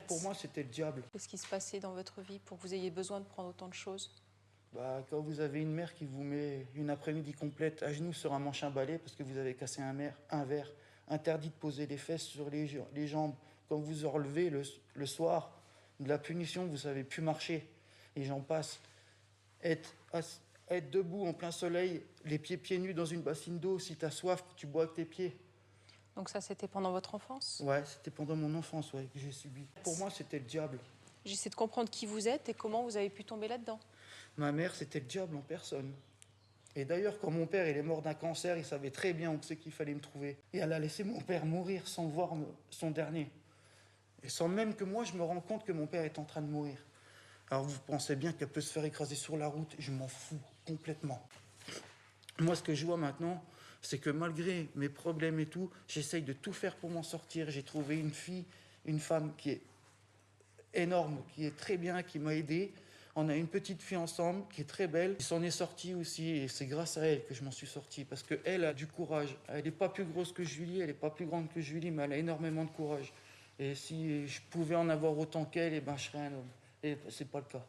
pour moi, c'était le diable. Qu'est-ce qui se passait dans votre vie pour que vous ayez besoin de prendre autant de choses? Quand vous avez une mère qui vous met une après-midi complète à genoux sur un manche à balai parce que vous avez cassé un verre, interdit de poser les fesses sur les jambes, quand vous vous relevez le soir, de la punition, vous ne savez plus marcher, et j'en passe. Être debout en plein soleil, les pieds nus dans une bassine d'eau, si tu as soif, tu bois avec tes pieds. Donc ça, c'était pendant votre enfance? Ouais, c'était pendant mon enfance que j'ai subi. Pour moi, c'était le diable. J'essaie de comprendre qui vous êtes et comment vous avez pu tomber là-dedans. Ma mère, c'était le diable en personne. Et d'ailleurs, quand mon père il est mort d'un cancer, il savait très bien où c'est qu'il fallait me trouver. Et elle a laissé mon père mourir sans voir son dernier. Et sans même que moi, je me rende compte que mon père est en train de mourir. Alors vous pensez bien qu'elle peut se faire écraser sur la route, je m'en fous complètement. Moi, ce que je vois maintenant, c'est que malgré mes problèmes et tout, j'essaye de tout faire pour m'en sortir. J'ai trouvé une femme qui est énorme, qui est très bien, qui m'a aidé. On a une petite fille ensemble qui est très belle. Elle s'en est sortie aussi et c'est grâce à elle que je m'en suis sorti parce qu'elle a du courage. Elle n'est pas plus grosse que Julie, elle n'est pas plus grande que Julie, mais elle a énormément de courage. Et si je pouvais en avoir autant qu'elle, je serais un homme. Et c'est pas le cas.